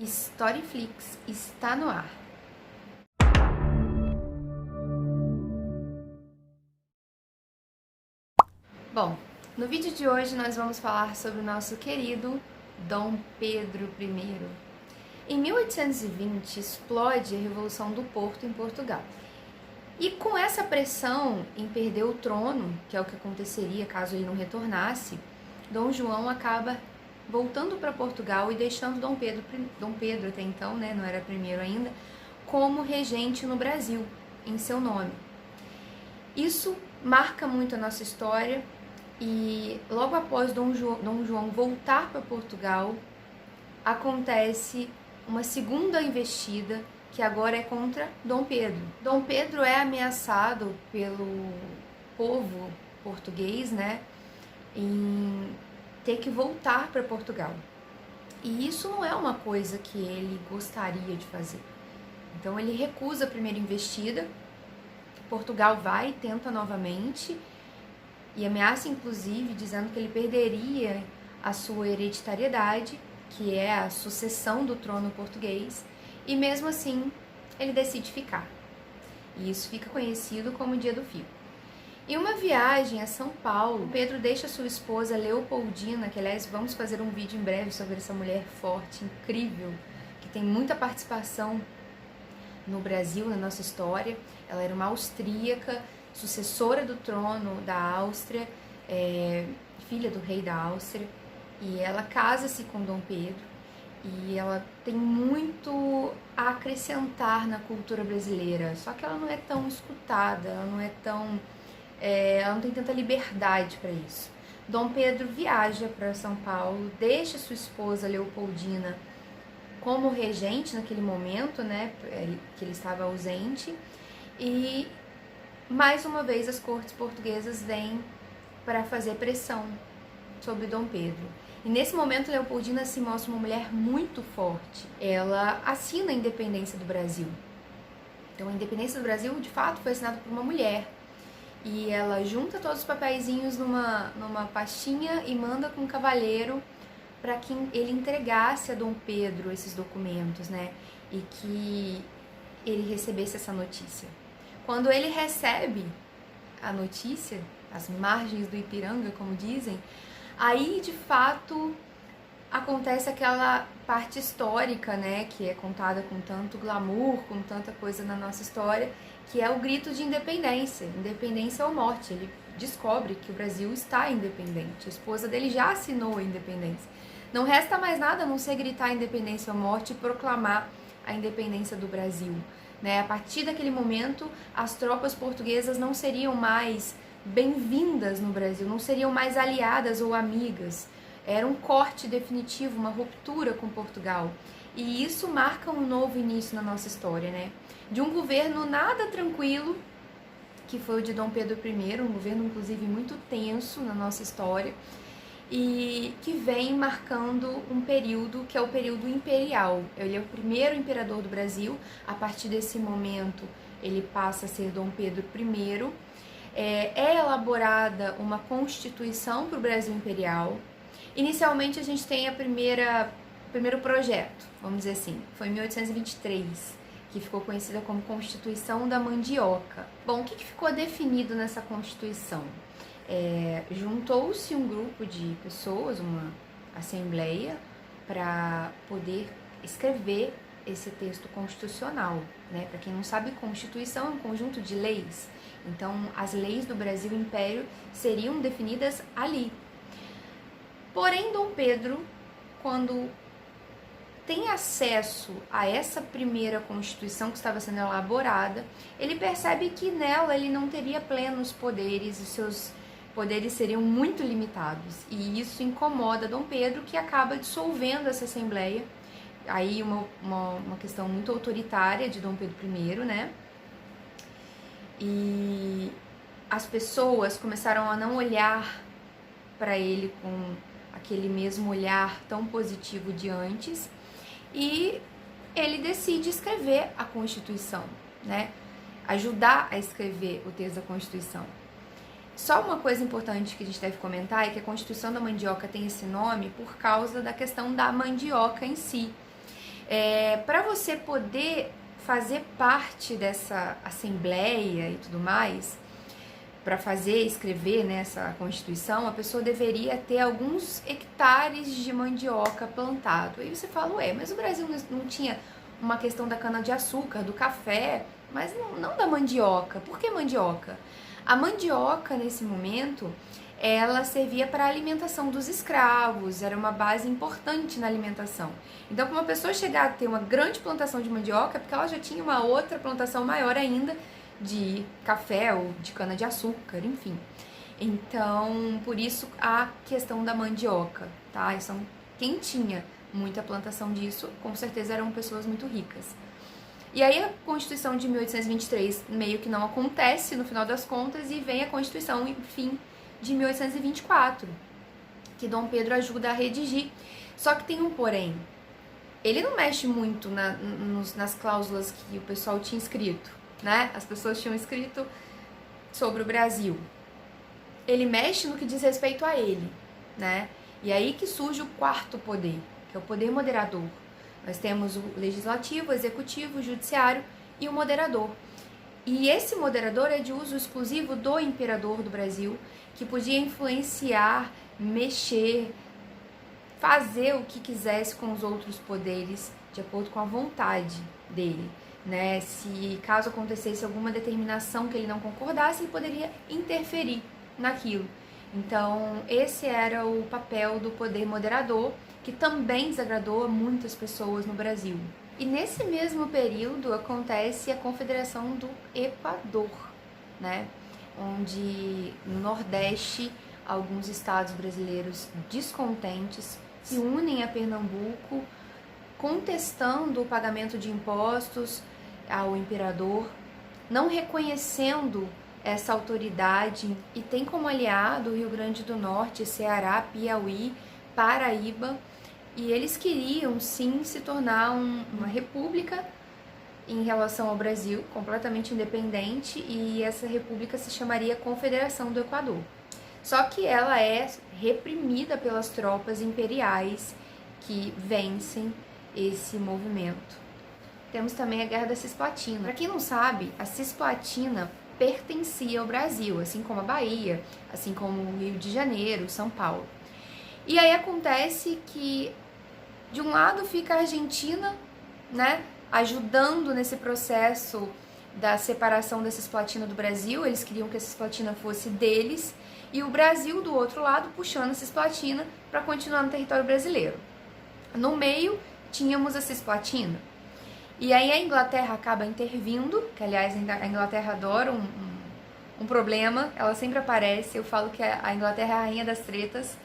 Storyflix está no ar. Bom, no vídeo de hoje nós vamos falar sobre o nosso querido Dom Pedro I. Em 1820 explode a Revolução do Porto em Portugal. E com essa pressão em perder o trono, que é o que aconteceria caso ele não retornasse, Dom João acaba voltando para Portugal e deixando Dom Pedro até então, né, não era primeiro ainda, como regente no Brasil, em seu nome. Isso marca muito a nossa história e logo após Dom João voltar para Portugal, acontece uma segunda investida, que agora é contra Dom Pedro. Dom Pedro é ameaçado pelo povo português, né, em ter que voltar para Portugal. E isso não é uma coisa que ele gostaria de fazer. Então ele recusa a primeira investida, Portugal vai, tenta novamente e ameaça inclusive dizendo que ele perderia a sua hereditariedade, que é a sucessão do trono português, e mesmo assim ele decide ficar. E isso fica conhecido como Dia do Fico. Em uma viagem a São Paulo, Pedro deixa sua esposa Leopoldina, que aliás vamos fazer um vídeo em breve sobre essa mulher forte, incrível, que tem muita participação no Brasil, na nossa história. Ela era uma austríaca, sucessora do trono da Áustria, filha do rei da Áustria, e ela casa-se com Dom Pedro, e ela tem muito a acrescentar na cultura brasileira, só que ela não é tão escutada, ela não tem tanta liberdade para isso. Dom Pedro viaja para São Paulo, deixa sua esposa Leopoldina como regente naquele momento, né, que ele estava ausente, e mais uma vez as cortes portuguesas vêm para fazer pressão sobre Dom Pedro. E nesse momento Leopoldina se mostra uma mulher muito forte. Ela assina a independência do Brasil. Então a independência do Brasil, de fato, foi assinada por uma mulher. E ela junta todos os papeizinhos numa pastinha e manda com um cavalheiro para que ele entregasse a Dom Pedro esses documentos, né? E que ele recebesse essa notícia. Quando ele recebe a notícia, às margens do Ipiranga, como dizem, aí de fato acontece aquela parte histórica, né? Que é contada com tanto glamour, com tanta coisa na nossa história, que é o grito de independência, independência ou morte. Ele descobre que o Brasil está independente, a esposa dele já assinou a independência. Não resta mais nada a não ser gritar independência ou morte e proclamar a independência do Brasil, né? A partir daquele momento, as tropas portuguesas não seriam mais bem-vindas no Brasil, não seriam mais aliadas ou amigas. Era um corte definitivo, uma ruptura com Portugal. E isso marca um novo início na nossa história, né? De um governo nada tranquilo, que foi o de Dom Pedro I, um governo inclusive muito tenso na nossa história, e que vem marcando um período que é o período imperial. Ele é o primeiro imperador do Brasil. A partir desse momento ele passa a ser Dom Pedro I. É elaborada uma constituição para o Brasil imperial. Inicialmente a gente tem o primeiro projeto, vamos dizer assim, foi em 1823, que ficou conhecida como Constituição da Mandioca. Bom, o que ficou definido nessa Constituição? Juntou-se um grupo de pessoas, uma assembleia, para poder escrever esse texto constitucional, né? Para quem não sabe, Constituição é um conjunto de leis, então as leis do Brasil Império seriam definidas ali. Porém, Dom Pedro, quando tem acesso a essa primeira Constituição que estava sendo elaborada, ele percebe que nela ele não teria plenos poderes, os seus poderes seriam muito limitados. E isso incomoda Dom Pedro, que acaba dissolvendo essa Assembleia. Aí uma questão muito autoritária de Dom Pedro I, né? E as pessoas começaram a não olhar para ele com aquele mesmo olhar tão positivo de antes, e ele decide escrever a Constituição, né? Ajudar a escrever o texto da Constituição. Só uma coisa importante que a gente deve comentar é que a Constituição da Mandioca tem esse nome por causa da questão da mandioca em si. Para você poder fazer parte dessa assembleia e tudo mais, para escrever nessa Constituição, a pessoa deveria ter alguns hectares de mandioca plantado. Aí você fala, ué, mas o Brasil não tinha uma questão da cana-de-açúcar, do café, mas não da mandioca. Por que mandioca? A mandioca, nesse momento, ela servia para a alimentação dos escravos, era uma base importante na alimentação. Então, para uma pessoa chegar a ter uma grande plantação de mandioca, é porque ela já tinha uma outra plantação maior ainda, de café ou de cana-de-açúcar, enfim. Então, por isso a questão da mandioca, tá? Então, quem tinha muita plantação disso, com certeza eram pessoas muito ricas. E aí a Constituição de 1823 meio que não acontece no final das contas e vem a Constituição, enfim, de 1824, que Dom Pedro ajuda a redigir. Só que tem um porém. Ele não mexe muito nas cláusulas que o pessoal tinha escrito, né? As pessoas tinham escrito sobre o Brasil. Ele mexe no que diz respeito a ele, né? E aí que surge o quarto poder, que é o poder moderador. Nós temos o legislativo, o executivo, o judiciário e o moderador. E esse moderador é de uso exclusivo do imperador do Brasil, que podia influenciar, mexer, fazer o que quisesse com os outros poderes, de acordo com a vontade dele. Né? Se caso acontecesse alguma determinação que ele não concordasse, ele poderia interferir naquilo. Então, esse era o papel do poder moderador, que também desagradou a muitas pessoas no Brasil. E nesse mesmo período acontece a Confederação do Equador, né? Onde no Nordeste alguns estados brasileiros descontentes se unem a Pernambuco, contestando o pagamento de impostos ao imperador, não reconhecendo essa autoridade, e tem como aliado o Rio Grande do Norte, Ceará, Piauí, Paraíba, e eles queriam sim se tornar uma república em relação ao Brasil, completamente independente, e essa república se chamaria Confederação do Equador. Só que ela é reprimida pelas tropas imperiais que vencem esse movimento. Temos também a Guerra da Cisplatina. Para quem não sabe, a Cisplatina pertencia ao Brasil, assim como a Bahia, assim como o Rio de Janeiro, São Paulo. E aí acontece que de um lado fica a Argentina, né, ajudando nesse processo da separação da Cisplatina do Brasil. Eles queriam que a Cisplatina fosse deles, e o Brasil do outro lado puxando a Cisplatina para continuar no território brasileiro. No meio tínhamos a Cisplatina. E aí a Inglaterra acaba intervindo, que aliás a Inglaterra adora um problema, ela sempre aparece. Eu falo que a Inglaterra é a rainha das tretas,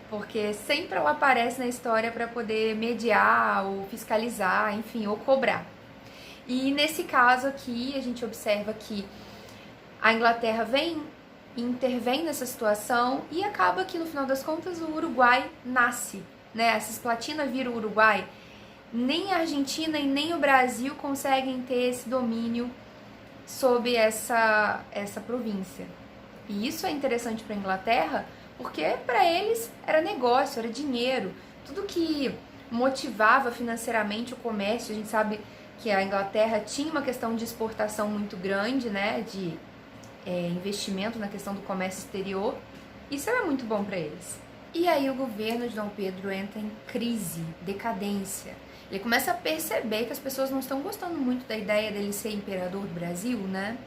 porque sempre ela aparece na história para poder mediar ou fiscalizar, enfim, ou cobrar. E nesse caso aqui a gente observa que a Inglaterra vem e intervém nessa situação, e acaba que no final das contas o Uruguai nasce, né? A Cisplatina vira o Uruguai. Nem a Argentina e nem o Brasil conseguem ter esse domínio sobre essa província. E isso é interessante para a Inglaterra, porque para eles era negócio, era dinheiro. Tudo que motivava financeiramente o comércio, a gente sabe que a Inglaterra tinha uma questão de exportação muito grande, né, de investimento na questão do comércio exterior. Isso era muito bom para eles. E aí o governo de Dom Pedro entra em crise, decadência. Ele começa a perceber que as pessoas não estão gostando muito da ideia dele ser imperador do Brasil, né?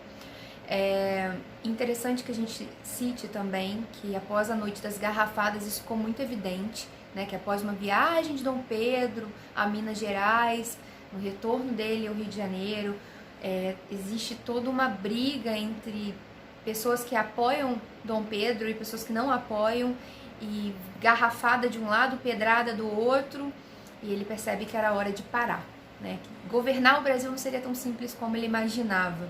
É interessante que a gente cite também que após a Noite das Garrafadas isso ficou muito evidente, né? Que após uma viagem de Dom Pedro a Minas Gerais, no retorno dele ao Rio de Janeiro, existe toda uma briga entre pessoas que apoiam Dom Pedro e pessoas que não apoiam, e garrafada de um lado, pedrada do outro, e ele percebe que era hora de parar, né? Governar o Brasil não seria tão simples como ele imaginava.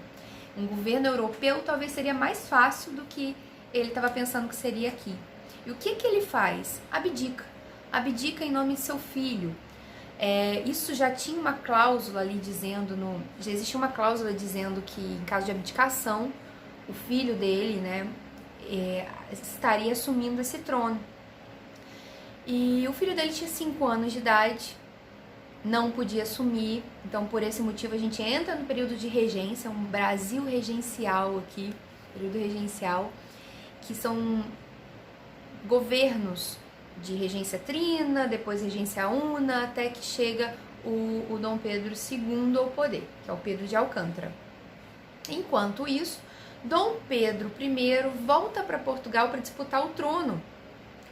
Um governo europeu talvez seria mais fácil do que ele estava pensando que seria aqui. E o que ele faz? Abdica. Abdica em nome de seu filho. Isso já tinha uma cláusula ali dizendo, já existia uma cláusula dizendo que em caso de abdicação, o filho dele, né, estaria assumindo esse trono. E o filho dele tinha 5 anos de idade, não podia assumir. Então, por esse motivo, a gente entra no período de regência, um Brasil regencial aqui, período regencial, que são governos de regência trina, depois regência una, até que chega o Dom Pedro II ao poder, que é o Pedro de Alcântara. Enquanto isso, Dom Pedro I volta para Portugal para disputar o trono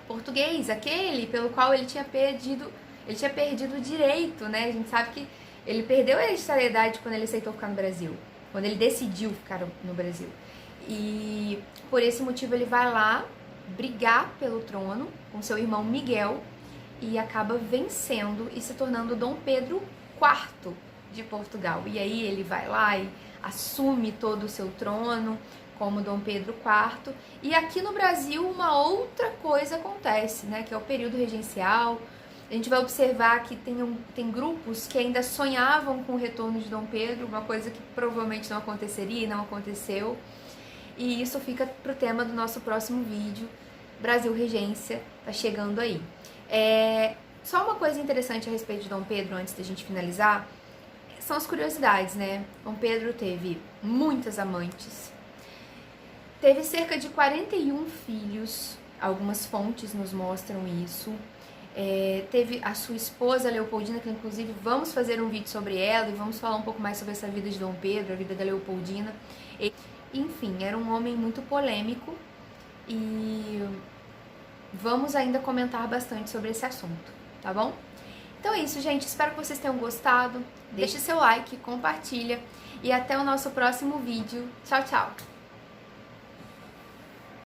português, aquele pelo qual ele tinha perdido o direito, né? A gente sabe que ele perdeu a hereditariedade quando ele aceitou ficar no Brasil, quando ele decidiu ficar no Brasil. E por esse motivo ele vai lá brigar pelo trono com seu irmão Miguel e acaba vencendo e se tornando Dom Pedro IV de Portugal. E aí ele vai lá e assume todo o seu trono como Dom Pedro IV. E aqui no Brasil uma outra coisa acontece, né, que é o período regencial. A gente vai observar que tem grupos que ainda sonhavam com o retorno de Dom Pedro, uma coisa que provavelmente não aconteceria e não aconteceu. E isso fica pro tema do nosso próximo vídeo, Brasil Regência, tá chegando aí. Só uma coisa interessante a respeito de Dom Pedro, antes da gente finalizar, são as curiosidades, né? Dom Pedro teve muitas amantes, teve cerca de 41 filhos, algumas fontes nos mostram isso. Teve a sua esposa Leopoldina, que inclusive vamos fazer um vídeo sobre ela e vamos falar um pouco mais sobre essa vida de Dom Pedro, a vida da Leopoldina. Enfim, era um homem muito polêmico e vamos ainda comentar bastante sobre esse assunto, tá bom? Então é isso, gente. Espero que vocês tenham gostado. Deixe seu like, compartilha e até o nosso próximo vídeo. Tchau, tchau!